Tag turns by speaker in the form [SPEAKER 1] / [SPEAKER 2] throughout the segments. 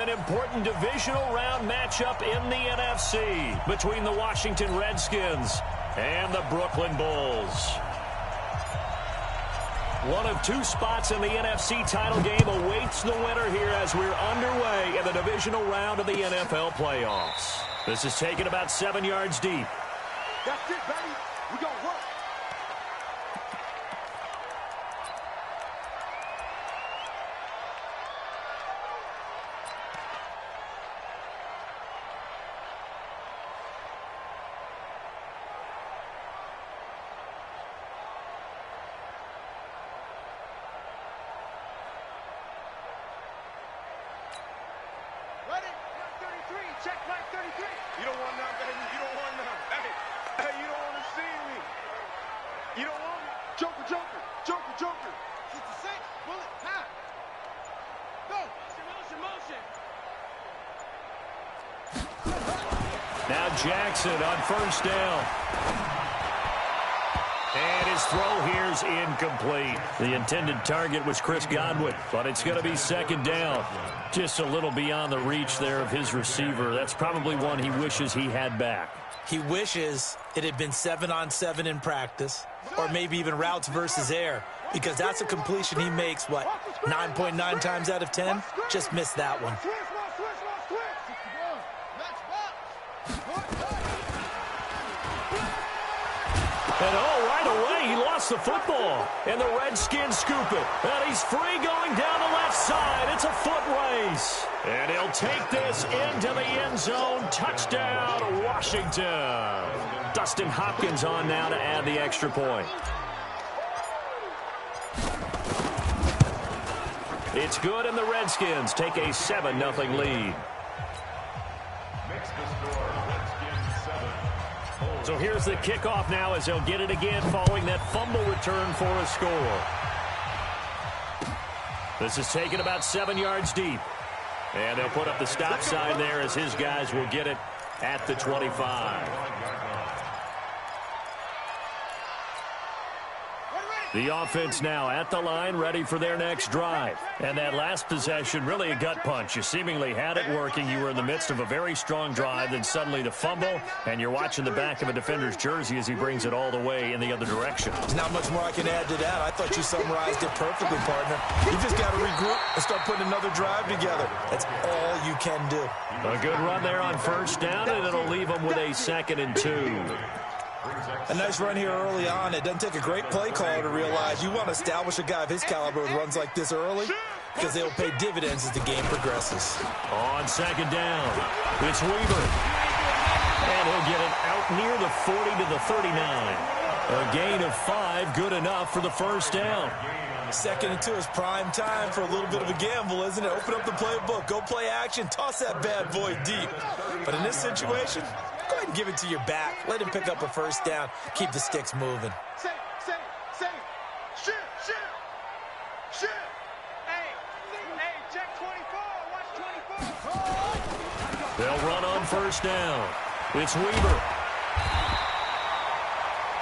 [SPEAKER 1] An important divisional round matchup in the NFC between the Washington Redskins and the Brooklyn Bulls. One of two spots in the NFC title game awaits the winner here as we're underway in the divisional round of the NFL playoffs. This is taken about 7 yards deep.
[SPEAKER 2] That's it, baby. We're going to work. Check my 33. You don't want none, baby. You don't want none. Hey, you don't want to see me. You don't want me. Joker, Joker, Joker, Joker. 66, bullet, half. Go. Motion.
[SPEAKER 1] Now Jackson on first down. And his throw here's incomplete. The intended target was Chris Godwin, but it's going to be second down. Just a little beyond the reach there of his receiver. That's probably one he wishes he had back.
[SPEAKER 3] He wishes it had been 7-on-7 in practice, or maybe even routes versus air, because that's a completion he makes, 9.9 times out of 10? Just missed that one.
[SPEAKER 1] And right away, he lost the football. And the Redskins scoop it. And he's free going down the left side. It's a foot race. And he'll take this into the end zone. Touchdown, Washington. Dustin Hopkins on now to add the extra point. It's good, and the Redskins take a 7-0 lead. So here's the kickoff now as they'll get it again following that fumble return for a score. This is taken about 7 yards deep. And they'll put up the stop sign there as his guys will get it at the 25. The offense now at the line, ready for their next drive. And that last possession, really a gut punch. You seemingly had it working. You were in the midst of a very strong drive, then suddenly the fumble, and you're watching the back of a defender's jersey as he brings it all the way in the other direction.
[SPEAKER 3] There's not much more I can add to that. I thought you summarized it perfectly, partner. You just got to regroup and start putting another drive together. That's all you can do.
[SPEAKER 1] A good run there on first down, and it'll leave them with a 2nd and 2.
[SPEAKER 3] A nice run here early on. It doesn't take a great play caller to realize you want to establish a guy of his caliber with runs like this early because they'll pay dividends as the game progresses.
[SPEAKER 1] On second down, it's Weaver. And he'll get it out near the 40 to the 39. A gain of 5, good enough for the first down.
[SPEAKER 3] 2nd and 2 is prime time for a little bit of a gamble, isn't it? Open up the playbook, go play action, toss that bad boy deep. But in this situation, go ahead and give it to your back. Let him pick up a first down. Keep the sticks moving.
[SPEAKER 2] Say. Shoot. Hey, check 24. Watch 24.
[SPEAKER 1] They'll run on first down. It's Weaver.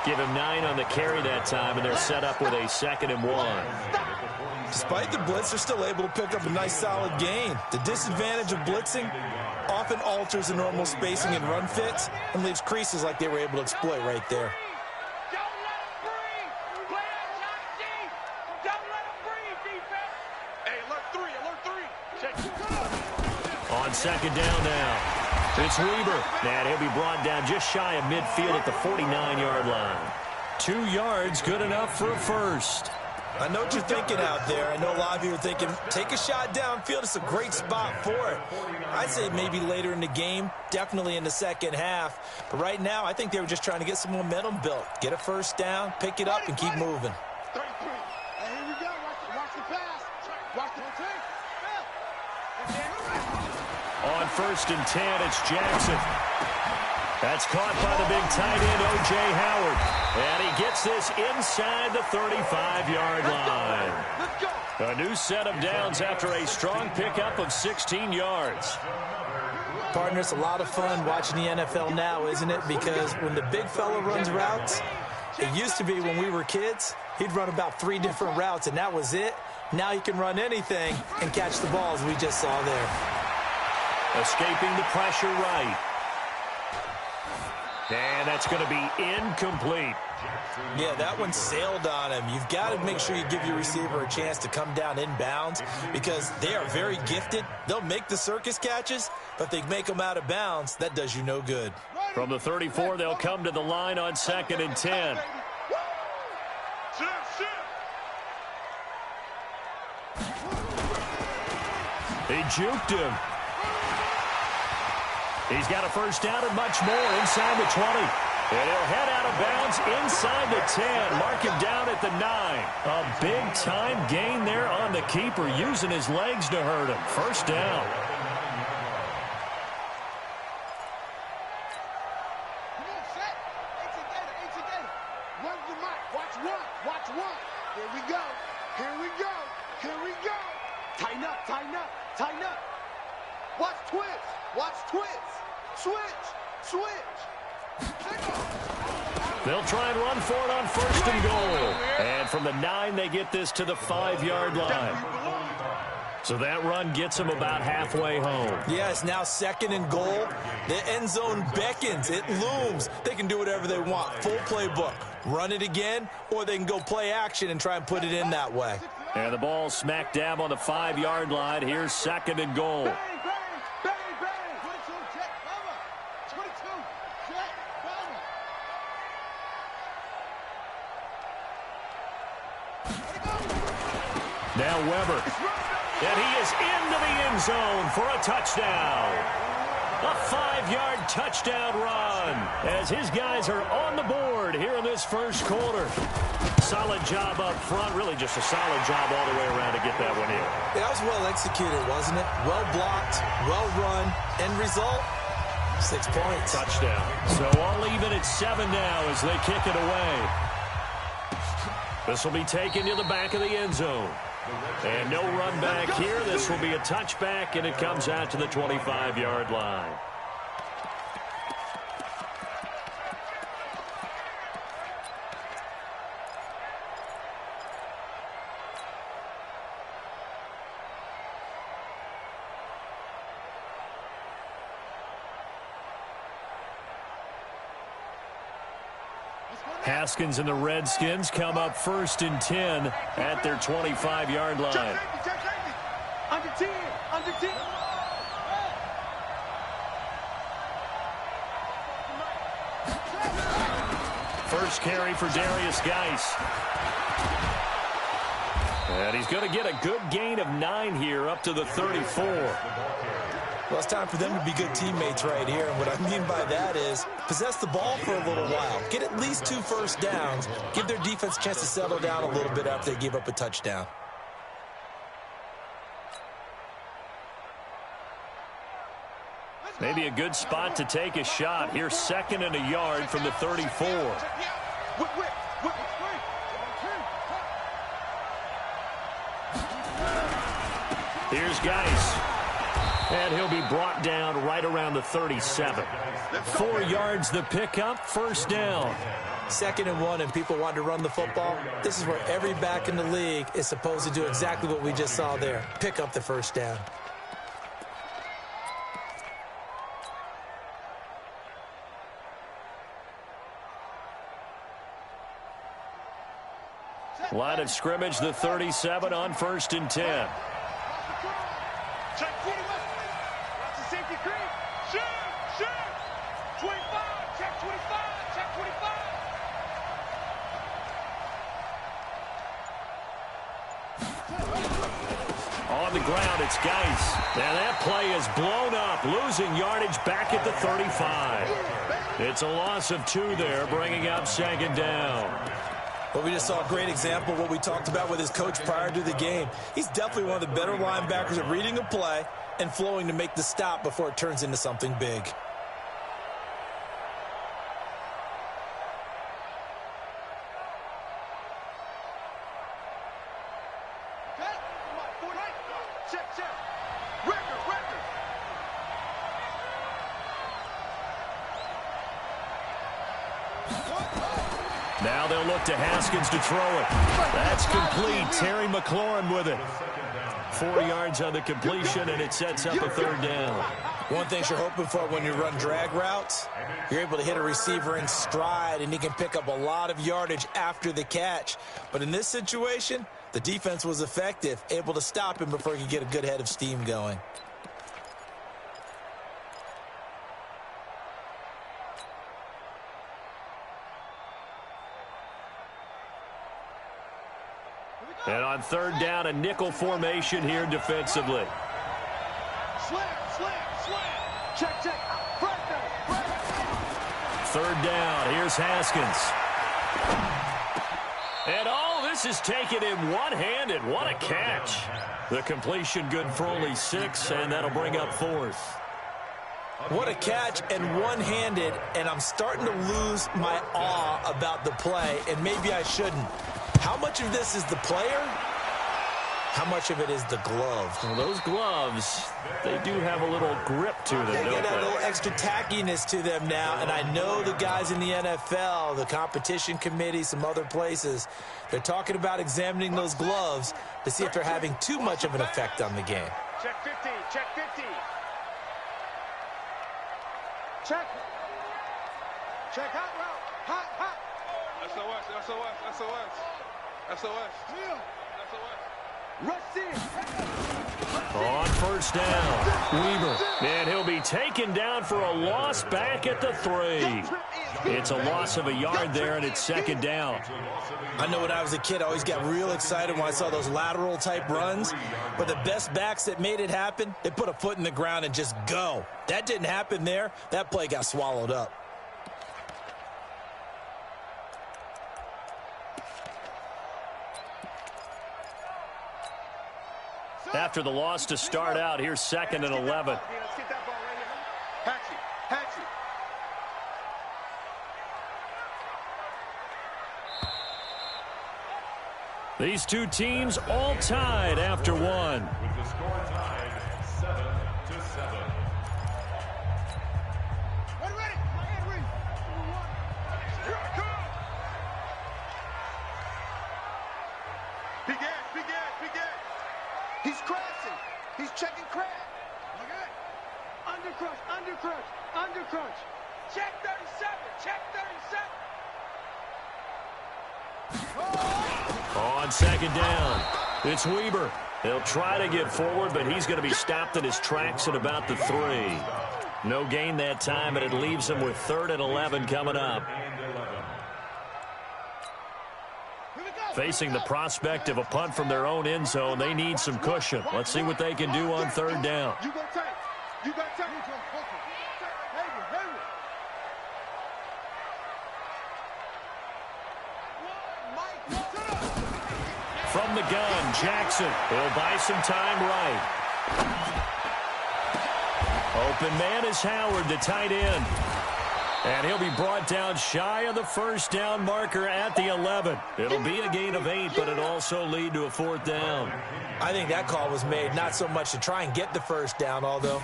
[SPEAKER 1] Give him 9 on the carry that time, and they're set up with a 2nd and 1.
[SPEAKER 3] Despite the blitz, they're still able to pick up a nice solid gain. The disadvantage of blitzing often alters the normal spacing and run fits and leaves creases like they were able to exploit right there.
[SPEAKER 2] Don't let him breathe. Play that shot deep. Don't let him breathe, defense. Hey, alert 3. Check.
[SPEAKER 1] On second down now, it's Weaver. And he'll be brought down just shy of midfield at the 49-yard line. 2 yards, good enough for a first.
[SPEAKER 3] I know what you're thinking out there. I know a lot of you are thinking, take a shot downfield. It's a great spot for it. I'd say maybe later in the game, definitely in the second half. But right now, I think they were just trying to get some momentum built. Get a first down, pick it up, and keep moving.
[SPEAKER 2] 33. Hey, here we go. Watch the pass. Watch the
[SPEAKER 1] On 1st and 10, it's Jackson. That's caught by the big tight end, O.J. Howard. And he gets this inside the 35-yard line. A new set of downs after a strong pickup of 16 yards.
[SPEAKER 3] Partner, it's a lot of fun watching the NFL now, isn't it? Because when the big fella runs routes, it used to be when we were kids, he'd run about 3 different routes, and that was it. Now he can run anything and catch the balls we just saw there.
[SPEAKER 1] Escaping the pressure right. And that's going to be incomplete.
[SPEAKER 3] Yeah, that one sailed on him. You've got to make sure you give your receiver a chance to come down inbounds because they are very gifted. They'll make the circus catches, but if they make them out of bounds, that does you no good.
[SPEAKER 1] From the 34, they'll come to the line on 2nd and 10. He juked him. He's got a first down and much more inside the 20. And he'll head out of bounds inside the 10. Mark him down at the 9. A big-time gain there on the keeper, using his legs to hurt him. First down.
[SPEAKER 2] Come on, set. Ain't together. Run the mic. Watch one. Here we go. Tighten up. Watch twist. Switch.
[SPEAKER 1] They'll try and run for it on 1st and goal. And from the 9, they get this to the 5-yard line. So that run gets them about halfway home.
[SPEAKER 3] Yeah, it's now 2nd and goal. The end zone beckons. It looms. They can do whatever they want. Full playbook. Run it again, or they can go play action and try and put it in that way.
[SPEAKER 1] And the ball smack dab on the 5-yard line. Here's 2nd and goal.
[SPEAKER 2] Bang. 22, jet, cover. 22, jet, cover.
[SPEAKER 1] Now Weber. And he is into the end zone for a touchdown. A 5-yard touchdown run as his guys are on the board here in this first quarter. Solid job up front. Really just a solid job all the way around to get that one in.
[SPEAKER 3] That was well executed, wasn't it? Well blocked, well run. End result, 6 points.
[SPEAKER 1] Touchdown. So all even at 7 now as they kick it away. This will be taken to the back of the end zone. And no run back here. This will be a touchback, and it comes out to the 25-yard line. Haskins and the Redskins come up 1st and 10 at their 25-yard line.
[SPEAKER 2] Under 10.
[SPEAKER 1] First carry for Darius Geis. And he's going to get a good gain of 9 here up to the 34.
[SPEAKER 3] Well, it's time for them to be good teammates right here. And what I mean by that is possess the ball for a little while. Get at least 2 first downs. Give their defense a chance to settle down a little bit after they give up a touchdown.
[SPEAKER 1] Maybe a good spot to take a shot. Here's 2nd and a yard from the 34. Here's Geis. And he'll be brought down right around the 37. 4 yards the pickup, first down.
[SPEAKER 3] 2nd and 1, and people want to run the football. This is where every back in the league is supposed to do exactly what we just saw there. Pick up the first down.
[SPEAKER 1] Line of scrimmage, the 37 on 1st and 10.
[SPEAKER 2] Check 21. Watch the safety creep. Shoot. 25. Check 25. Check 25.
[SPEAKER 1] On the ground, it's Geis. And that play is blown up, losing yardage back at the 35. It's a loss of 2 there, bringing up 2nd down.
[SPEAKER 3] Well, we just saw a great example of what we talked about with his coach prior to the game. He's definitely one of the better linebackers at reading a play and flowing to make the stop before it turns into something big.
[SPEAKER 2] Check. Record.
[SPEAKER 1] Now they'll look to Haskins to throw it. That's complete. Terry McLaurin with it. 4 yards on the completion, and it sets up a third down.
[SPEAKER 3] One thing you're hoping for when you run drag routes, you're able to hit a receiver in stride, and he can pick up a lot of yardage after the catch. But in this situation, the defense was effective, able to stop him before he could get a good head of steam going.
[SPEAKER 1] And on third down, a nickel formation here defensively.
[SPEAKER 2] Check.
[SPEAKER 1] Third down, here's Haskins. And this is taken in one-handed. What a catch. The completion good for only 6, and that'll bring up 4th.
[SPEAKER 3] What a catch and one-handed, and I'm starting to lose my awe about the play, and maybe I shouldn't. How much of this is the player? How much of it is the glove?
[SPEAKER 1] Well, those gloves, they do have a little grip to them,
[SPEAKER 3] They
[SPEAKER 1] don't
[SPEAKER 3] get that
[SPEAKER 1] they?
[SPEAKER 3] little extra tackiness to them now, and I know the guys in the NFL, the competition committee, some other places, they're talking about examining those gloves to see if they're having too much of an effect on the game.
[SPEAKER 2] Check 50. Check hot route. Hot. SOS. Rush in.
[SPEAKER 1] On first down, Weaver. And he'll be taken down for a loss back at the 3. It's a loss of a yard there, and it's second down.
[SPEAKER 3] I know when I was a kid, I always got real excited when I saw those lateral-type runs. But the best backs that made it happen, they put a foot in the ground and just go. That didn't happen there. That play got swallowed up.
[SPEAKER 1] After the loss to start out, here's 2nd and 11.
[SPEAKER 2] Let's get that ball right here. Hatchie.
[SPEAKER 1] These two teams all tied after one.
[SPEAKER 4] With the score tied 7-7.
[SPEAKER 2] Ready. My hand ready. Here I come. Big ass. He's crashing. He's checking crash. Okay. Undercrunch. Check 37.
[SPEAKER 1] On second down, it's Weaver. He'll try to get forward, but he's going to be stopped in his tracks at about the 3. No gain that time, and it leaves him with 3rd and 11 coming up. Facing the prospect of a punt from their own end zone, they need some cushion. Let's see what they can do on third down.
[SPEAKER 2] You got time.
[SPEAKER 1] From the gun, Jackson. He'll buy some time right. Open man is Howard, the tight end. And he'll be brought down shy of the first down marker at the 11. It'll be a gain of 8, but it'll also lead to a 4th down.
[SPEAKER 3] I think that call was made not so much to try and get the first down, although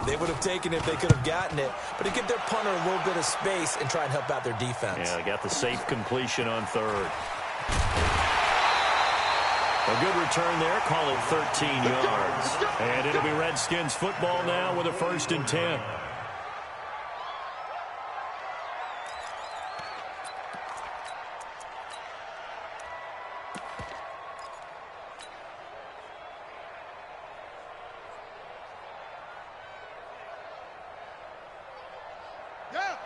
[SPEAKER 3] they would have taken it if they could have gotten it, but to give their punter a little bit of space and try and help out their defense.
[SPEAKER 1] Yeah, they got the safe completion on 3rd. A good return there, call it 13 yards. And it'll be Redskins football now with a 1st and 10.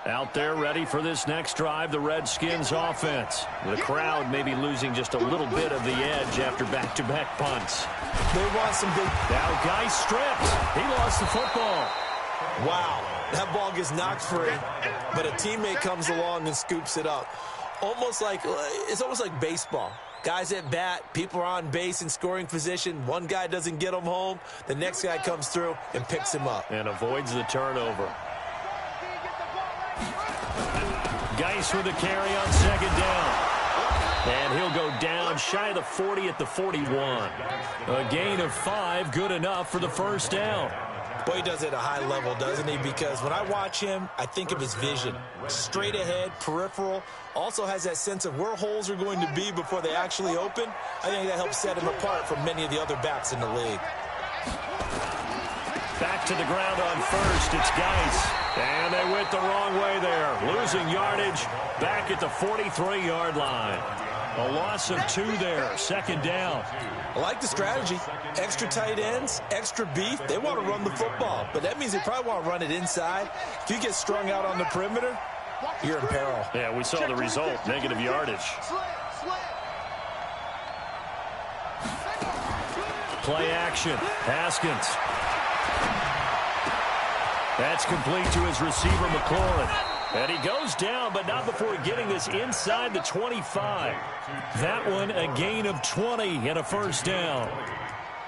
[SPEAKER 1] Out there ready for this next drive, the Redskins offense. The crowd may be losing just a little bit of the edge after back-to-back punts.
[SPEAKER 3] They want some big...
[SPEAKER 1] Now, guy stripped. He lost the football.
[SPEAKER 3] Wow, that ball gets knocked free, but a teammate comes along and scoops it up. It's almost like baseball. Guys at bat, people are on base in scoring position. One guy doesn't get him home. The next guy comes through and picks him up.
[SPEAKER 1] And avoids the turnover. Geis with a carry on second down. And he'll go down shy of the 40 at the 41. A gain of 5, good enough for the first down.
[SPEAKER 3] Boy, he does it at a high level, doesn't he? Because when I watch him, I think of his vision. Straight ahead, peripheral. Also has that sense of where holes are going to be before they actually open. I think that helps set him apart from many of the other backs in the league.
[SPEAKER 1] Back to the ground on first. It's Geis. And they went the wrong way there. Losing yardage back at the 43-yard line. A loss of 2 there. Second down.
[SPEAKER 3] I like the strategy. Extra tight ends, extra beef. They want to run the football, but that means they probably want to run it inside. If you get strung out on the perimeter, you're in peril.
[SPEAKER 1] Yeah, we saw the result. Negative yardage. Play action. Haskins. That's complete to his receiver, McLaurin. And he goes down, but not before getting this inside the 25. That one, a gain of 20 and a first down.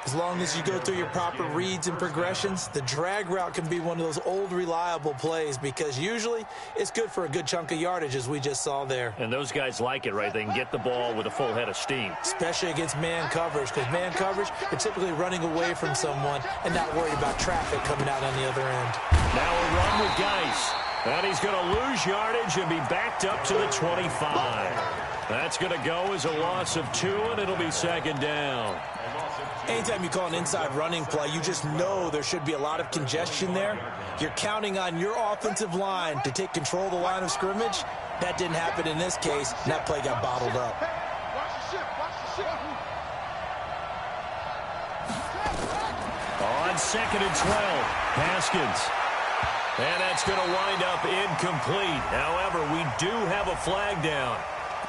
[SPEAKER 3] As long as you go through your proper reads and progressions, the drag route can be one of those old reliable plays because usually it's good for a good chunk of yardage, as we just saw there.
[SPEAKER 1] And those guys like it, right? They can get the ball with a full head of steam.
[SPEAKER 3] Especially against man coverage, because man coverage, you're typically running away from someone and not worried about traffic coming out on the other end.
[SPEAKER 1] Now a run with Geis. And he's going to lose yardage and be backed up to the 25. That's going to go as a loss of 2, and it'll be second down.
[SPEAKER 3] Anytime you call an inside running play, you just know there should be a lot of congestion there. You're counting on your offensive line to take control of the line of scrimmage. That didn't happen in this case, and that play got bottled up.
[SPEAKER 1] On second and 12, Haskins. And that's going to wind up incomplete. However, we do have a flag down.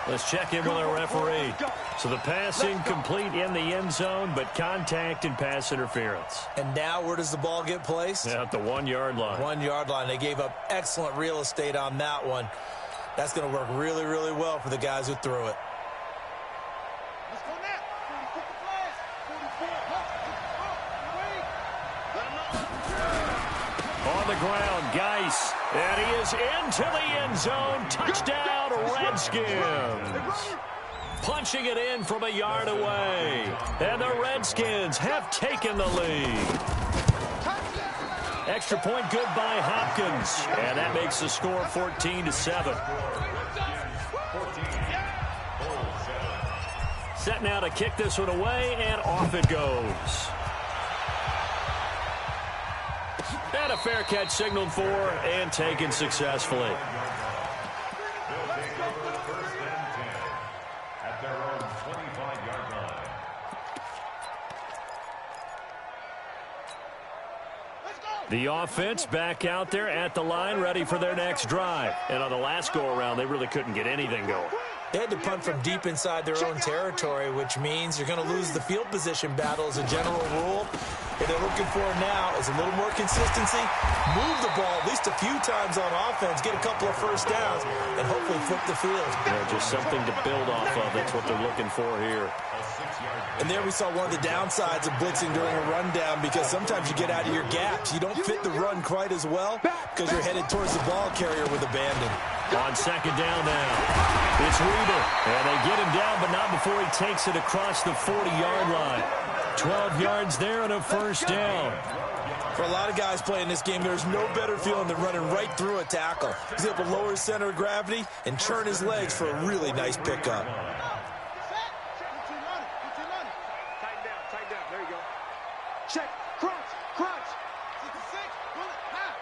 [SPEAKER 1] Let's check in with our referee. So the pass incomplete in the end zone, but contact and pass interference.
[SPEAKER 3] And now where does the ball get placed?
[SPEAKER 1] At the 1-yard line.
[SPEAKER 3] 1-yard line. They gave up excellent real estate on that one. That's going to work really, really well for the guys who threw it.
[SPEAKER 1] On the ground, Geis. And he is into the end zone. Touchdown, Redskins. Punching it in from a yard away. And the Redskins have taken the lead. Extra point good by Hopkins. And that makes the score 14-7. Set now to kick this one away, and off it goes. And a fair catch signaled for and taken successfully.
[SPEAKER 4] At their own 25-yard line.
[SPEAKER 1] The offense back out there at the line, ready for their next drive. And on the last go-around, they really couldn't get anything going.
[SPEAKER 3] They had to punt from deep inside their own territory, which means you're going to lose the field position battle as a general rule. What they're looking for now is a little more consistency, move the ball at least a few times on offense, get a couple of first downs, and hopefully flip the field.
[SPEAKER 1] Yeah, just something to build off of. That's what they're looking for here.
[SPEAKER 3] And there we saw one of the downsides of blitzing during a rundown, because sometimes you get out of your gaps. You don't fit the run quite as well because you're headed towards the ball carrier with abandon.
[SPEAKER 1] On second down now, it's Weaver. And they get him down, but not before he takes it across the 40-yard line. 12 yards there and a first down.
[SPEAKER 3] For a lot of guys playing this game, there's no better feeling than running right through a tackle. He's able to lower his center of gravity and turn his legs for a really nice pickup.
[SPEAKER 2] Tighten down. There you go. Check. Crunch. 66. Bullet. Half.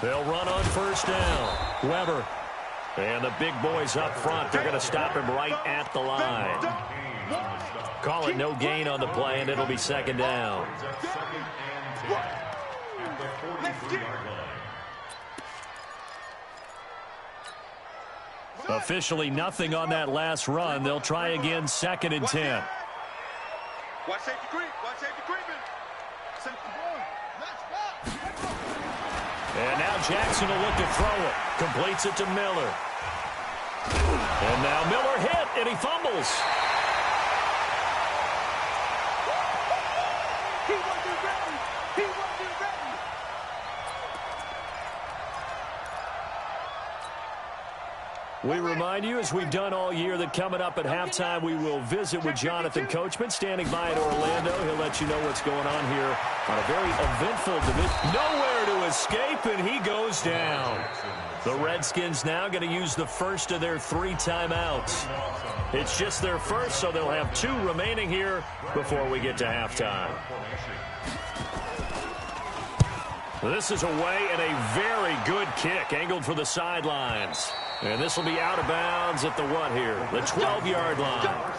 [SPEAKER 1] They'll run on first down. Weber. And the big boys up front, they're going to stop him right at the line. Call it no gain on the play, and it'll be second down. Officially nothing on that last run. They'll try again, second and 10.
[SPEAKER 2] Watch safety creep.
[SPEAKER 1] And now Jackson will look to throw it. Completes it to Miller. And now Miller hit, and he fumbles.
[SPEAKER 2] He wasn't ready.
[SPEAKER 1] We remind you, as we've done all year, that coming up at halftime, we will visit with Jonathan Coachman, standing by in Orlando. He'll let you know what's going on here on a very eventful division. Nowhere to escape, and he goes down. The Redskins now going to use the first of their 3 timeouts. It's just their first, so they'll have 2 remaining here before we get to halftime. This is away and a very good kick, angled for the sidelines. And this will be out of bounds at the what here? The 12-yard line.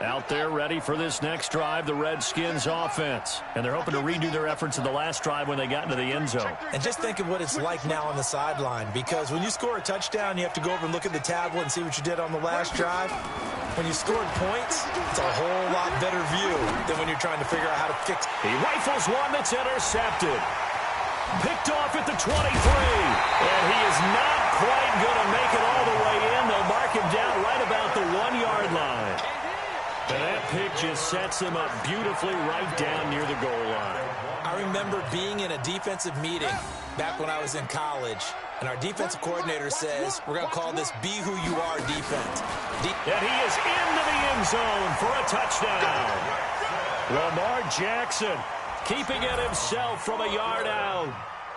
[SPEAKER 1] Out there ready for this next drive, the Redskins offense. And they're hoping to redo their efforts in the last drive when they got into the end zone.
[SPEAKER 3] And just think of what it's like now on the sideline, because when you score a touchdown, you have to go over and look at the tablet and see what you did on the last drive. When you scored points, it's a whole lot better view than when you're trying to figure out how to fix it.
[SPEAKER 1] He rifles one that's intercepted. Picked off at the 23. And he is not quite going to make it all the way in. They'll mark him down right about the 1-yard line. And that pick just sets him up beautifully right down near the goal line.
[SPEAKER 3] I remember being in a defensive meeting back when I was in college, and our defensive coordinator says, we're going to call this Be Who You Are defense.
[SPEAKER 1] And he is into the end zone for a touchdown. Lamar Jackson keeping it himself from a yard out,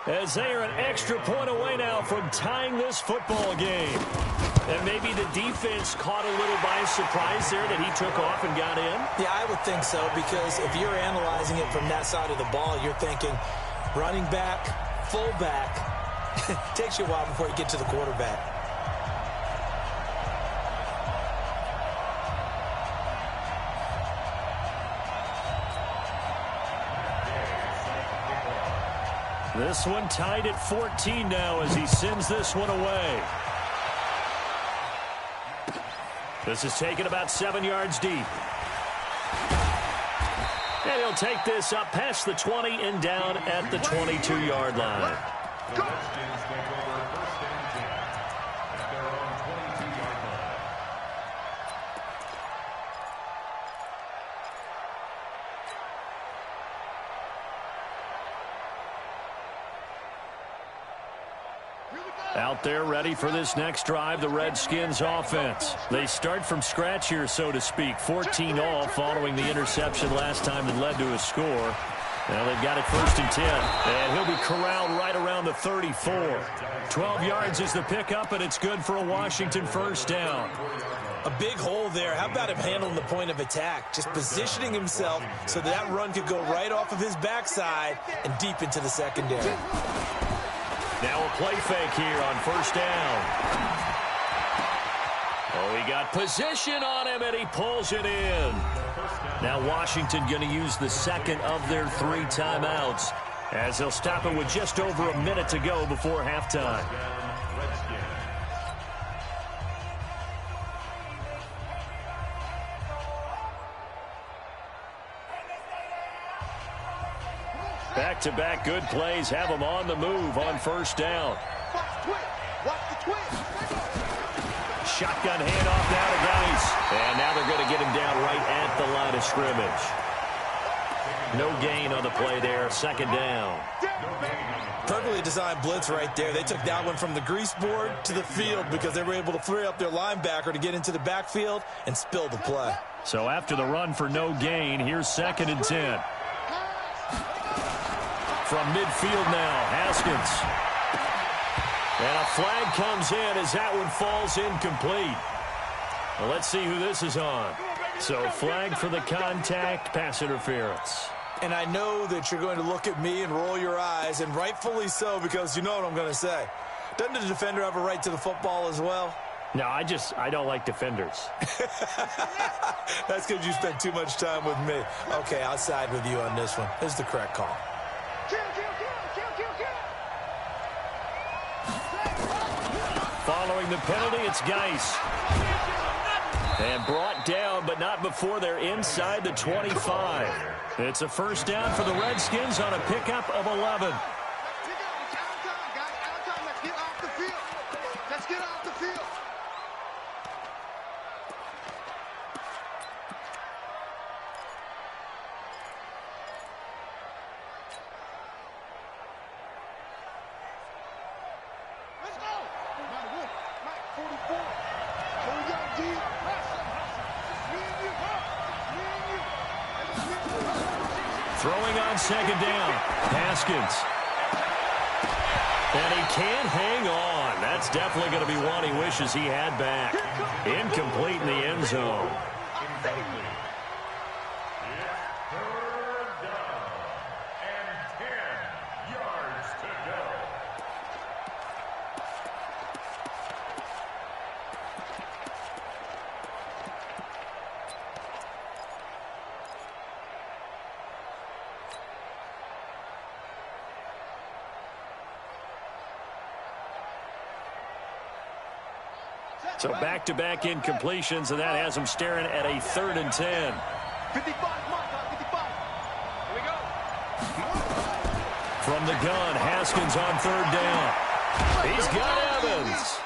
[SPEAKER 1] as they are an extra point away now from tying this football game. And maybe the defense caught a little by surprise there that he took off and got in?
[SPEAKER 3] Yeah, I would think so, because if you're analyzing it from that side of the ball, you're thinking running back, fullback. Takes you a while before you get to the quarterback.
[SPEAKER 1] This one tied at 14 now as he sends this one away. This is taken about 7 yards deep. And he'll take this up past the 20 and down at the 22-yard line. Out there ready for this next drive, the Redskins offense. They start from scratch here, so to speak. 14 all following the interception last time that led to a score. Now they've got it 1st and 10. And he'll be corralled right around the 34. 12 yards is the pickup, and it's good for a Washington first down.
[SPEAKER 3] A big hole there. How about him handling the point of attack? Just positioning himself so that run could go right off of his backside and deep into the secondary.
[SPEAKER 1] Now a play fake here on first down. Oh, he got position on him, and he pulls it in. Now Washington going to use the second of their 3 timeouts, as they'll stop it with just over a minute to go before halftime. Back-to-back good plays have them on the move on first down. Shotgun handoff now to Geis. And now they're going to get him down right at the line of scrimmage. No gain on the play there. 2nd down.
[SPEAKER 3] Perfectly designed blitz right there. They took that one from the grease board to the field because they were able to free up their linebacker to get into the backfield and spill the play.
[SPEAKER 1] So after the run for no gain, here's 2nd and 10. From midfield now, Haskins. And a flag comes in as that one falls incomplete. Well, let's see who this is on. So flag for the contact, pass interference.
[SPEAKER 3] And I know that you're going to look at me and roll your eyes, and rightfully so, because you know what I'm going to say. Doesn't the defender have a right to the football as well?
[SPEAKER 1] No, I don't like defenders.
[SPEAKER 3] That's because you spent too much time with me. Okay, I'll side with you on this one. This is the correct call.
[SPEAKER 1] Following the penalty, it's Geis. And brought down, but not before they're inside the 25. It's a first down for the Redskins on a pickup of 11. Throwing on second down. Haskins. And he can't hang on. That's definitely going to be one he wishes he had back. Incomplete in the end zone. So back-to-back incompletions, and that has him staring at a 3rd and 10.
[SPEAKER 2] 55, Mark, 55. Here we go.
[SPEAKER 1] From the gun, Haskins on 3rd down. He's got Evans.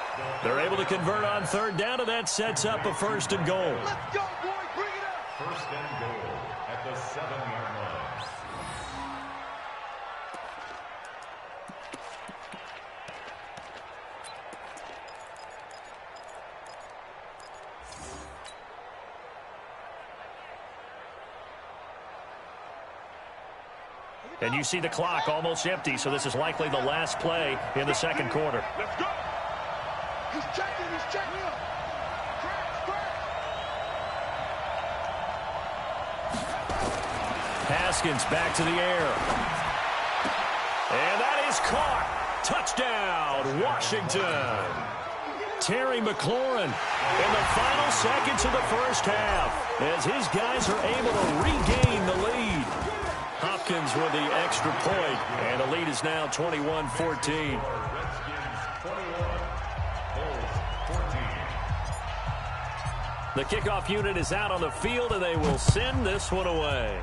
[SPEAKER 1] They're able to convert on 3rd down, and that sets up a 1st and goal.
[SPEAKER 2] Let's go, boy. Bring it up.
[SPEAKER 4] 1st and goal at the 7-yard line.
[SPEAKER 1] And you see the clock almost empty, so this is likely the last play in the 2nd quarter.
[SPEAKER 2] Let's go. He's checking. He's checking.
[SPEAKER 1] Haskins back to the air. And that is caught. Touchdown, Washington. Terry McLaurin in the final seconds of the 1st half as his guys are able to regain the lead. Hopkins with the extra point, and the lead is now 21-14. The kickoff unit is out on the field, and they will send this one away.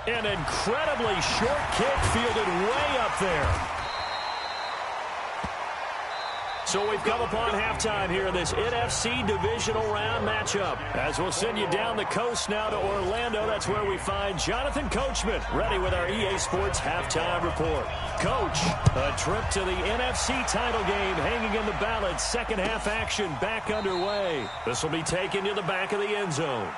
[SPEAKER 1] An incredibly short kick fielded way up there. So we've come upon halftime here in this NFC divisional round matchup. As we'll send you down the coast now to Orlando, that's where we find Jonathan Coachman ready with our EA Sports halftime report. Coach, a trip to the NFC title game hanging in the balance. 2nd half action back underway. This will be taken to the back of the end zone.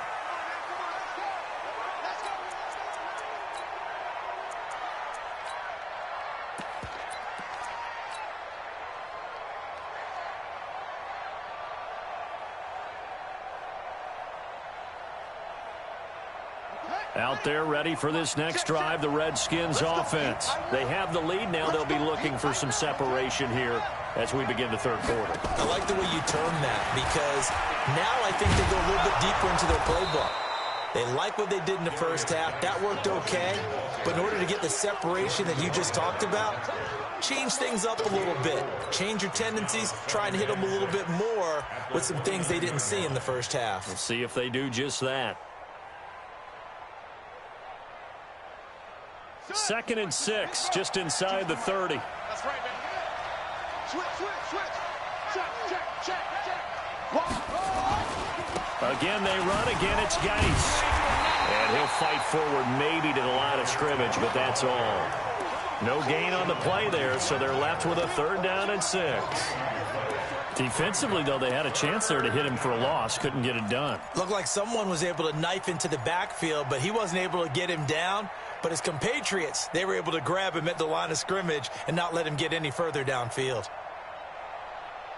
[SPEAKER 1] Out there ready for this next drive, the Redskins offense. They have the lead now. They'll be looking for some separation here as we begin the 3rd quarter.
[SPEAKER 3] I like the way you term that because now I think they go a little bit deeper into their playbook. They like what they did in the 1st half. That worked okay. But in order to get the separation that you just talked about, change things up a little bit. Change your tendencies. Try and hit them a little bit more with some things they didn't see in the 1st half.
[SPEAKER 1] We'll see if they do just that. 2nd and 6, just inside the 30.
[SPEAKER 2] That's right, man. Switch. Check.
[SPEAKER 1] Again, they run. Again, it's Geis. And he'll fight forward maybe to the line of scrimmage, but that's all. No gain on the play there, so they're left with a 3rd down and 6. Defensively, though, they had a chance there to hit him for a loss. Couldn't get it done.
[SPEAKER 3] Looked like someone was able to knife into the backfield, but he wasn't able to get him down. But his compatriots, they were able to grab him at the line of scrimmage and not let him get any further downfield.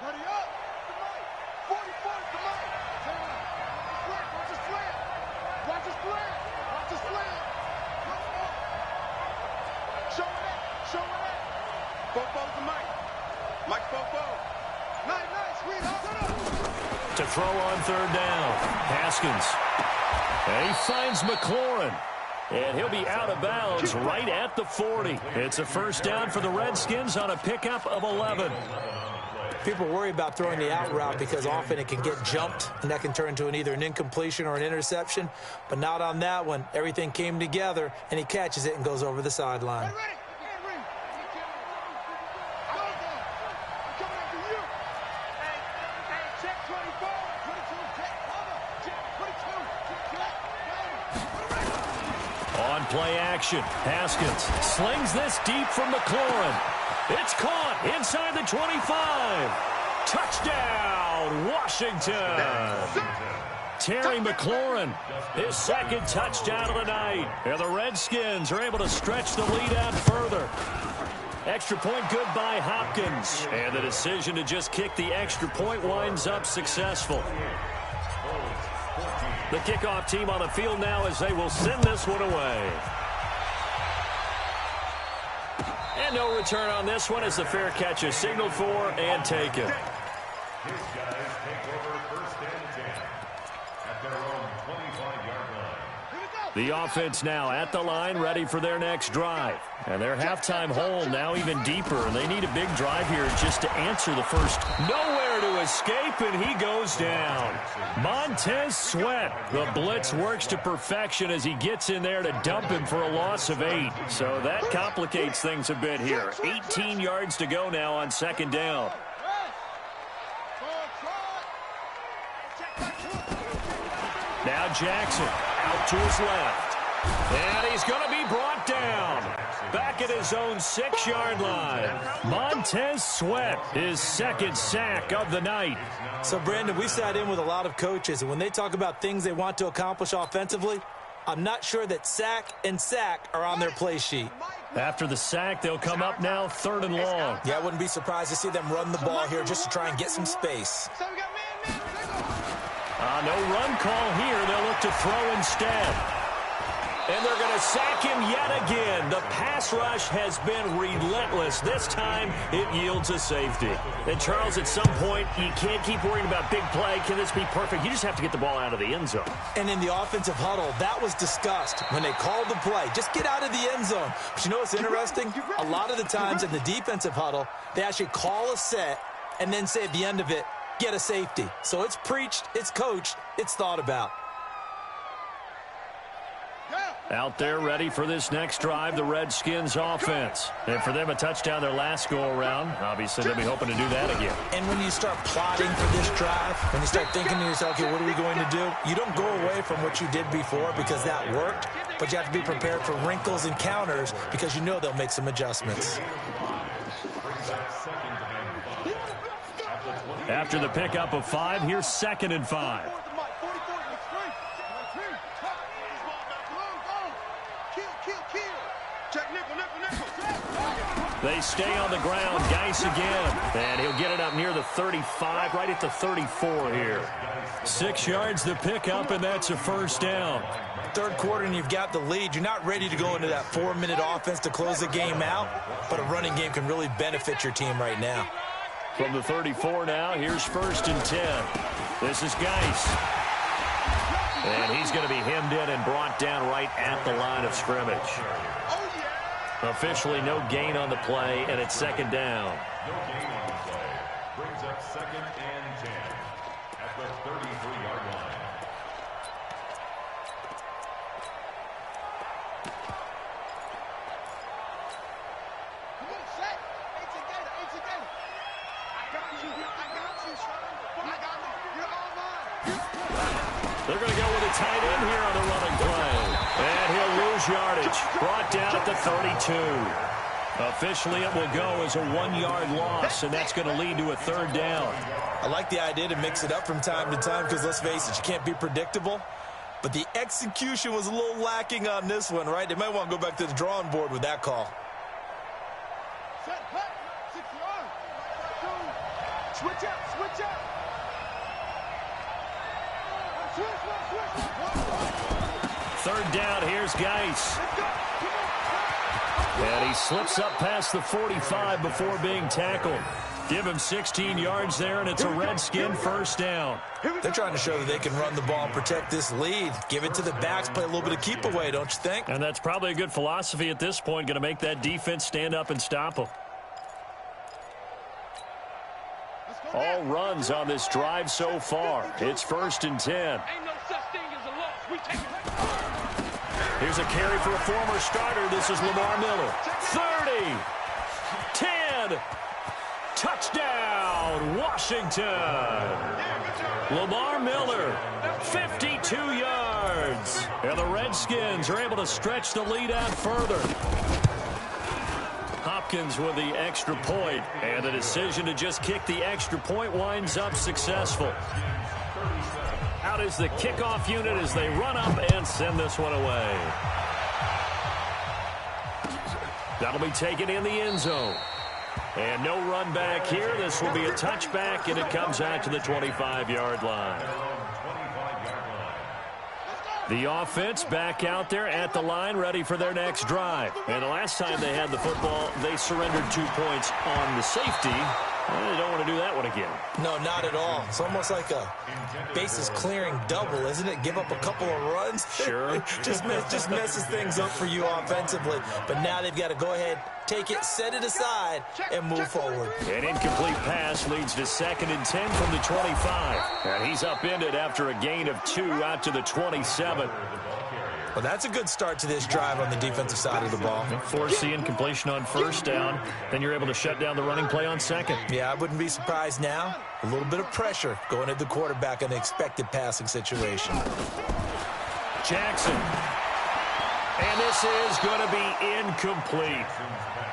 [SPEAKER 2] Ready up. 44 to Mike. Watch his slant. Watch his slant. Showing it. Bobo to Mike. Mike Bobo. Nice.
[SPEAKER 1] To throw on 3rd down. Haskins. And he finds McLaurin. And he'll be out of bounds right at the 40. It's a 1st down for the Redskins on a pickup of 11.
[SPEAKER 3] People worry about throwing the out route because often it can get jumped, and that can turn into either an incompletion or an interception. But not on that one. Everything came together, and he catches it and goes over the sideline.
[SPEAKER 1] On play action, Haskins slings this deep from McLaurin. It's caught inside the 25. Touchdown, Washington. Terry McLaurin, his second touchdown of the night. And the Redskins are able to stretch the lead out further. Extra point good by Hopkins. And the decision to just kick the extra point winds up successful. The kickoff team on the field now as they will send this one away. And no return on this one as the fair catch is signaled for and taken.
[SPEAKER 4] His guys take over first and 10 at their own 25-yard line.
[SPEAKER 1] The offense now at the line, ready for their next drive. And their halftime hole now even deeper, and they need a big drive here just to answer the first. Nowhere to escape, and he goes down. Montez Sweat. The blitz works to perfection as he gets in there to dump him for a loss of 8. So that complicates things a bit here. 18 yards to go now on second down. Now Jackson out to his left. And he's going to be brought down. Back at his own 6-yard line. Montez Sweat, his second sack of the night.
[SPEAKER 3] So, Brandon, we sat in with a lot of coaches, and when they talk about things they want to accomplish offensively, I'm not sure that sack and sack are on their play sheet.
[SPEAKER 1] After the sack, they'll come up now 3rd and long.
[SPEAKER 3] Yeah, I wouldn't be surprised to see them run the ball here just to try and get some space.
[SPEAKER 1] No run call here. They'll look to throw instead. And they're going to sack him yet again. The pass rush has been relentless. This time, it yields a safety. And, Charles, at some point, you can't keep worrying about big play. Can this be perfect? You just have to get the ball out of the end zone.
[SPEAKER 3] And in the offensive huddle, that was discussed when they called the play. Just get out of the end zone. But you know what's interesting? A lot of the times in the defensive huddle, they actually call a set and then say at the end of it, get a safety. So it's preached, it's coached, it's thought about.
[SPEAKER 1] Out there ready for this next drive, the Redskins offense. And for them, a touchdown their last go-around. Obviously, they'll be hoping to do that again.
[SPEAKER 3] And when you start plotting for this drive, when you start thinking to yourself, okay, what are we going to do? You don't go away from what you did before because that worked, but you have to be prepared for wrinkles and counters because you know they'll make some adjustments.
[SPEAKER 1] After the pickup of 5, here's 2nd and 5. They stay on the ground. Geis again. And he'll get it up near the 35, right at the 34 here. 6 yards the pickup, and that's a first down.
[SPEAKER 3] Third quarter, and you've got the lead. You're not ready to go into that 4-minute offense to close the game out, but a running game can really benefit your team right now.
[SPEAKER 1] From the 34 now, here's 1st and 10. This is Geis. And he's going to be hemmed in and brought down right at the line of scrimmage. Officially no gain on the play, and it's 2nd down.
[SPEAKER 4] No gain on the play. Brings up 2nd and 10 at the 33-yard line.
[SPEAKER 2] Come on, set. Hey, together. I got you, son. I got you. You're all mine.
[SPEAKER 1] They're going to go with a tight end here on the running play. And he'll lose yardage. Brought down at the 32. Officially, it will go as a 1-yard loss, and that's going to lead to a 3rd down.
[SPEAKER 3] I like the idea to mix it up from time to time because, let's face it, you can't be predictable. But the execution was a little lacking on this one, right? They might want to go back to the drawing board with that call.
[SPEAKER 2] Set, hut. 6 yards. Switch up.
[SPEAKER 1] Third down, here's Geis. And he slips up past the 45 before being tackled. Give him 16 yards there, and it's a Redskin first down.
[SPEAKER 3] They're trying to show that they can run the ball and protect this lead. Give it to the backs, play a little bit of keep away, don't you think?
[SPEAKER 1] And that's probably a good philosophy at this point, going to make that defense stand up and stop them. All runs on this drive so far. It's 1st and 10.
[SPEAKER 2] Ain't no such thing as a loss. We take it.
[SPEAKER 1] Here's a carry for a former starter. This is Lamar Miller. 30, 10, touchdown, Washington. Lamar Miller, 52 yards. And the Redskins are able to stretch the lead out further. Hopkins with the extra point, and the decision to just kick the extra point winds up successful. Out is the kickoff unit as they run up and send this one away. That'll be taken in the end zone. And no run back here. This will be a touchback, and it comes out to the 25-yard line. The offense back out there at the line, ready for their next drive. And the last time they had the football, they surrendered 2 points on the safety. They don't want to do that one again.
[SPEAKER 3] No, not at all. It's almost like a bases clearing double, isn't it? Give up a couple of runs.
[SPEAKER 1] Sure.
[SPEAKER 3] just messes things up for you offensively. But now they've got to go ahead, take it, set it aside, and move forward.
[SPEAKER 1] An incomplete pass leads to 2nd and 10 from the 25. And he's upended after a gain of 2 out to the 27.
[SPEAKER 3] Well, that's a good start to this drive on the defensive side of the ball.
[SPEAKER 1] Force the incompletion on first down. Then you're able to shut down the running play on second.
[SPEAKER 3] Yeah, I wouldn't be surprised now. A little bit of pressure going at the quarterback in the expected passing situation.
[SPEAKER 1] Jackson. And this is going to be incomplete.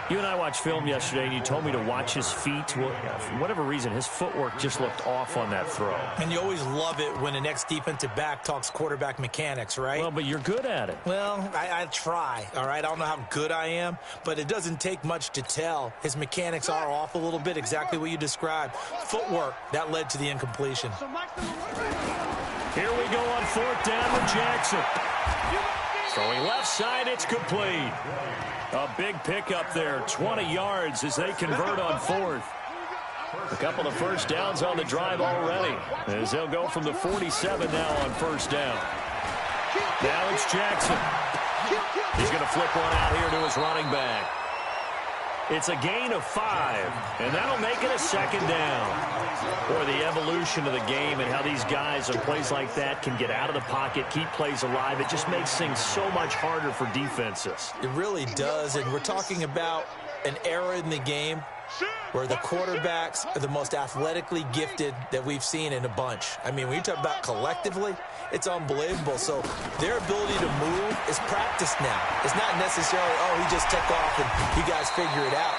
[SPEAKER 1] You and I watched film yesterday, and you told me to watch his feet. Well, for whatever reason, his footwork just looked off on that throw.
[SPEAKER 3] And you always love it when an ex-defensive back talks quarterback mechanics, right?
[SPEAKER 1] Well, but you're good at it.
[SPEAKER 3] Well, I try, all right? I don't know how good I am, but it doesn't take much to tell. His mechanics are off a little bit, exactly what you described. Footwork, that led to the incompletion.
[SPEAKER 1] Here we go on 4th down with Jackson. Throwing left side, it's complete. A big pickup there, 20 yards as they convert on 4th. A couple of first downs on the drive already, as they'll go from the 47 now on 1st down. Now it's Jackson. He's going to flip one out here to his running back. It's a gain of 5, and that'll make it a 2nd down. Boy, the evolution of the game and how these guys on plays like that can get out of the pocket, keep plays alive, it just makes things so much harder for defenses.
[SPEAKER 3] It really does, and we're talking about an era in the game where the quarterbacks are the most athletically gifted that we've seen in a bunch. I mean, when you talk about collectively, it's unbelievable. So their ability to move is practiced now. It's not necessarily, oh, he just took off and you guys figure it out.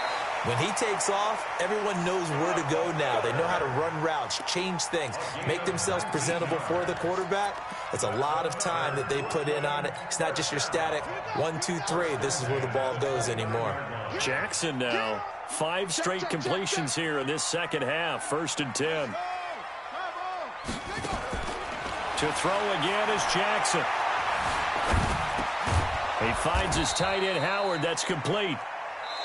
[SPEAKER 3] When he takes off, everyone knows where to go now. They know how to run routes, change things, make themselves presentable for the quarterback. It's a lot of time that they put in on it. It's not just your static 1, 2, 3. This is where the ball goes anymore.
[SPEAKER 1] Jackson now, 5 straight completions here in this second half. 1st and 10. To throw again is Jackson. He finds his tight end, Howard. That's complete.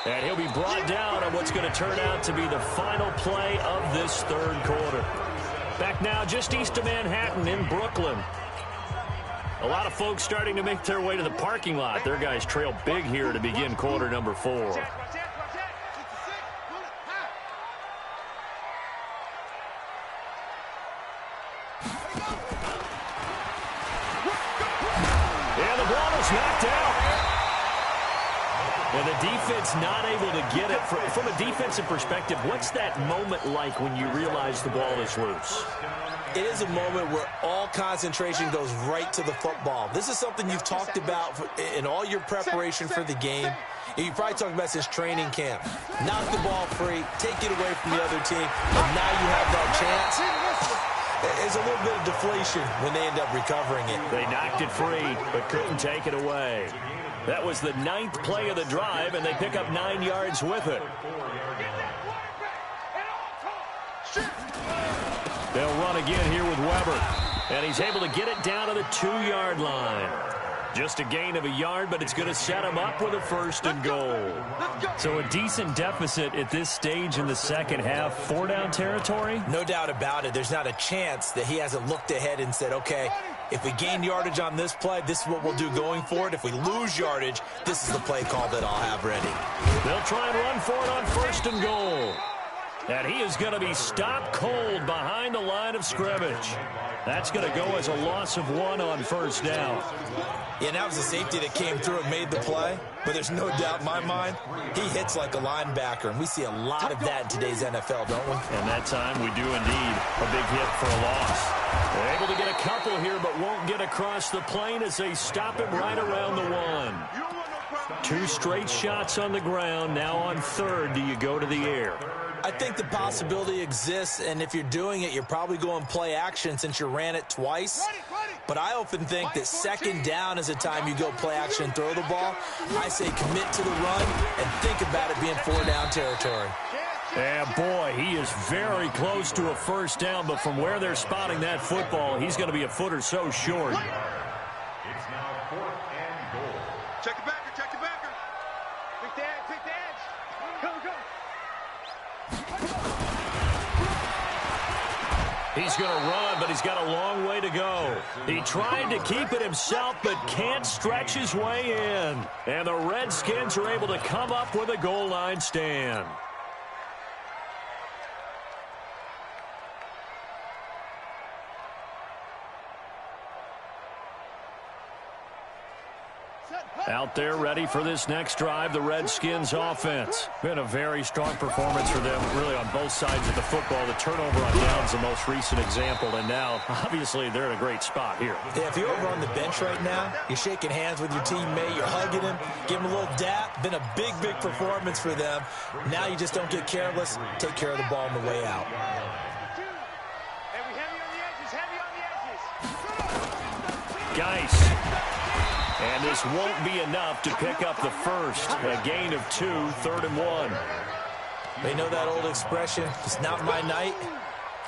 [SPEAKER 1] And he'll be brought down on what's going to turn out to be the final play of this 3rd quarter. Back now just east of Manhattan in Brooklyn. A lot of folks starting to make their way to the parking lot. Their guys trail big here to begin quarter number 4. Knocked out. And the defense not able to get it. From a defensive perspective, what's that moment like when you realize the ball is loose?
[SPEAKER 3] It is a moment where all concentration goes right to the football. This is something you've talked about in all your preparation for the game. And you probably talked about since training camp. Knock the ball free, take it away from the other team, and now you have that chance. There's a little bit of deflation when they end up recovering it.
[SPEAKER 1] They knocked it free, but couldn't take it away. That was the 9th play of the drive, and they pick up 9 yards with it. They'll run again here with Weber, and he's able to get it down to the 2-yard line. Just a gain of a yard, but it's going to set him up with a 1st and goal. So a decent deficit at this stage in the second half. 4-down territory?
[SPEAKER 3] No doubt about it. There's not a chance that he hasn't looked ahead and said, okay, if we gain yardage on this play, this is what we'll do going forward. If we lose yardage, this is the play call that I'll have ready.
[SPEAKER 1] They'll try and run for it on 1st and goal. And he is going to be stopped cold behind the line of scrimmage. That's going to go as a loss of 1 on 1st down.
[SPEAKER 3] Yeah, that was a safety that came through and made the play. But there's no doubt in my mind, he hits like a linebacker. And we see a lot of that in today's NFL, don't we?
[SPEAKER 1] And that time we do indeed. A big hit for a loss. They're able to get a couple here, but won't get across the plane as they stop him right around the 1. 2 straight shots on the ground. Now on 3rd, do you go to the air?
[SPEAKER 3] I think the possibility exists, and if you're doing it, you're probably going play action since you ran it twice. But I often think that second down is the time you go play action and throw the ball. I say commit to the run and think about it being 4-down territory.
[SPEAKER 1] And boy, he is very close to a first down, but from where they're spotting that football, he's going to be a foot or so short.
[SPEAKER 4] It's now 4th and goal.
[SPEAKER 2] Check the backer, check the backer. Pick the edge, pick the edge. Go, go.
[SPEAKER 1] He's going to run, but he's got a long way to go. He tried to keep it himself, but can't stretch his way in. And the Redskins are able to come up with a goal line stand. Out there ready for this next drive, the Redskins offense. Been a very strong performance for them, really on both sides of the football. The turnover on downs the most recent example, and now, obviously, they're in a great spot here.
[SPEAKER 3] Yeah, if you're over on the bench right now, you're shaking hands with your teammate, you're hugging him, give him a little dap. Been a big, big performance for them. Now you just don't get careless. Take care of the ball on the way out.
[SPEAKER 2] And we heavy on the edges, heavy on the edges.
[SPEAKER 1] Geis. And this won't be enough to pick up the first. A gain of 2, 3rd and 1.
[SPEAKER 3] They know that old expression, it's not my night.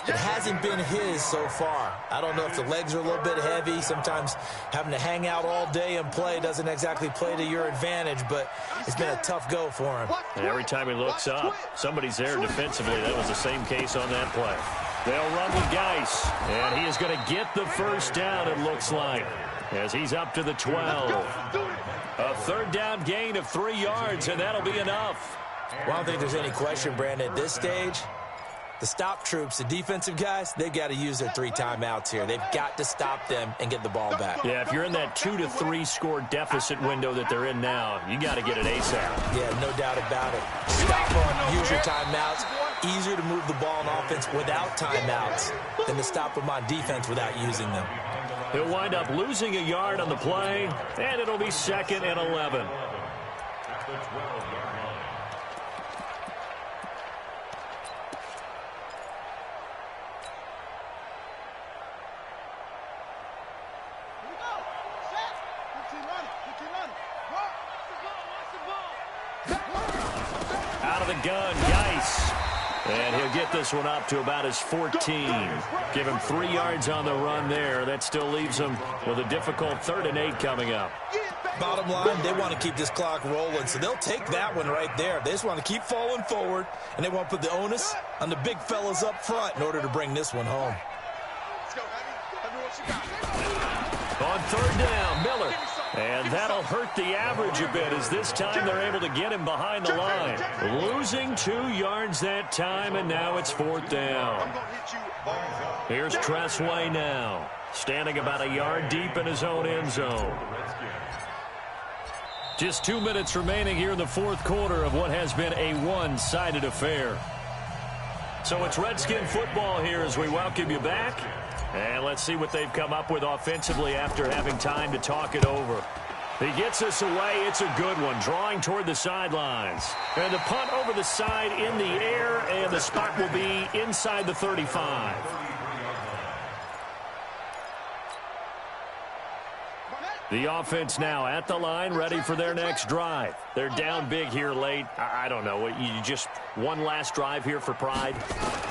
[SPEAKER 3] It hasn't been his so far. I don't know if the legs are a little bit heavy. Sometimes having to hang out all day and play doesn't exactly play to your advantage, but it's been a tough go for him.
[SPEAKER 1] And every time he looks up, somebody's there defensively. That was the same case on that play. They'll run with Geis, and he is going to get the first down, it looks like, as he's up to the 12. A 3rd down gain of 3 yards, and that'll be enough.
[SPEAKER 3] Well, I don't think there's any question, Brandon, at this stage. The stop troops, the defensive guys, they got to use their 3 timeouts here. They've got to stop them and get the ball back.
[SPEAKER 1] Yeah, if you're in that 2 to 3 score deficit window that they're in now, you got to get it ASAP.
[SPEAKER 3] Yeah, no doubt about it. Stop them, use your timeouts. Easier to move the ball on offense without timeouts than to stop them on defense without using them.
[SPEAKER 1] He'll wind up losing a yard on the play, and it'll be 2nd and 11.
[SPEAKER 4] At the 12-yard line.
[SPEAKER 1] Out of the gun, Geis. And he'll get this one up to about his 14. Give him 3 yards on the run there. That still leaves him with a difficult 3rd and 8 coming up.
[SPEAKER 3] Bottom line, they want to keep this clock rolling, so they'll take that one right there. They just want to keep falling forward, and they want to put the onus on the big fellas up front in order to bring this one home.
[SPEAKER 2] Let's go, Heavy. Heavy, what you got?
[SPEAKER 1] On 3rd down, Miller. And that'll hurt the average a bit as this time they're able to get him behind the line. Losing 2 yards that time, and now it's 4th down. Here's Tressway now, standing about a yard deep in his own end zone. Just 2 minutes remaining here in the 4th quarter of what has been a one-sided affair. So it's Redskin football here as we welcome you back. And let's see what they've come up with offensively after having time to talk it over. He gets us away. It's a good one, drawing toward the sidelines. And the punt over the side in the air, and the spot will be inside the 35. The offense now at the line, ready for their next drive. They're down big here late. I don't know. You just one last drive here for pride?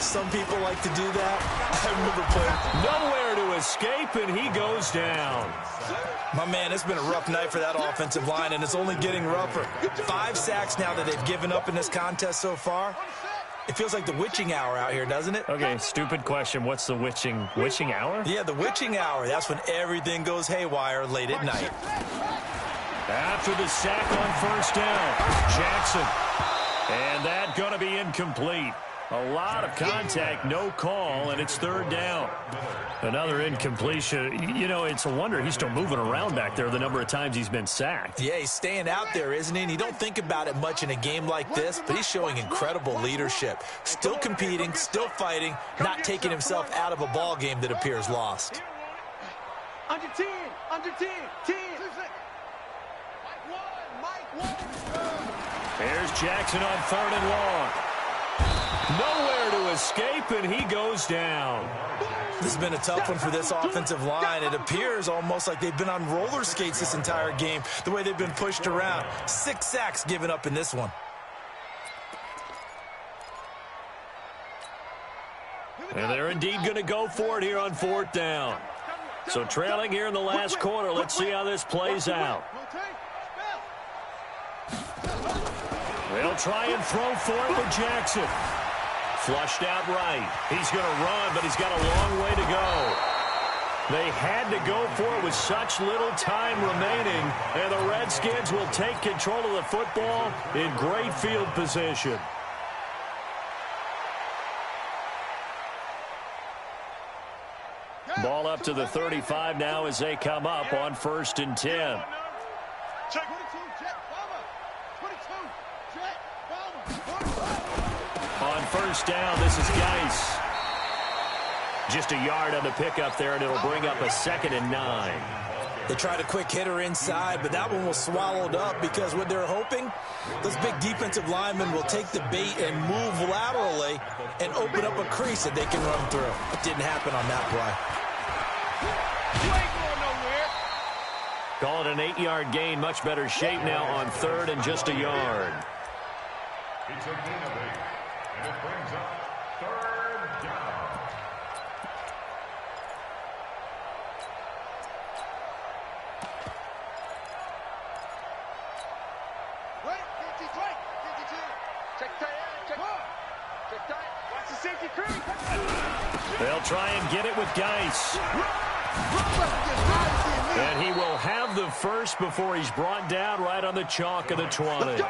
[SPEAKER 3] Some people like to do that. I remember playing.
[SPEAKER 1] Nowhere to escape, and he goes down.
[SPEAKER 3] My man, it's been a rough night for that offensive line, and it's only getting rougher. 5 sacks now that they've given up in this contest so far. It feels like the witching hour out here, doesn't it?
[SPEAKER 1] Okay, stupid question. What's the witching hour?
[SPEAKER 3] Yeah, the witching hour. That's when everything goes haywire late at night.
[SPEAKER 1] After the sack on 1st down, Jackson. And that going to be incomplete. A lot of contact, no call, and it's 3rd down. Another incompletion. You know, it's a wonder he's still moving around back there the number of times he's been sacked.
[SPEAKER 3] Yeah, he's staying out there, isn't he? And you don't think about it much in a game like this, but he's showing incredible leadership. Still competing, still fighting, not taking himself out of a ball game that appears lost.
[SPEAKER 2] Under 10, 10. Mike 1.
[SPEAKER 1] Here's Jackson on 3rd and long. Nowhere to escape, and he goes down.
[SPEAKER 3] This has been a tough one for this offensive line. It appears almost like they've been on roller skates this entire game, the way they've been pushed around. 6 sacks given up in this one.
[SPEAKER 1] And they're indeed going to go for it here on 4th down. So trailing here in the last quarter. Let's see how this plays out. They'll try and throw for it with Jackson. Flushed out right. He's going to run, but he's got a long way to go. They had to go for it with such little time remaining, and the Redskins will take control of the football in great field position. Ball up to the 35 now as they come up on 1st and 10. On 1st down, this is Geis. Just a yard on the pickup there, and it'll bring up a 2nd and 9.
[SPEAKER 3] They tried a quick hitter inside, but that one was swallowed up because what they're hoping, those big defensive linemen will take the bait and move laterally and open up a crease that they can run through. It didn't happen on that play.
[SPEAKER 1] Call it an 8-yard gain. Much better shape now on 3rd and just a yard.
[SPEAKER 4] It's a gain of 8, and it brings up 3rd down.
[SPEAKER 1] They'll try and get it with Geis. And he will have the first before he's brought down right on the chalk of the 20.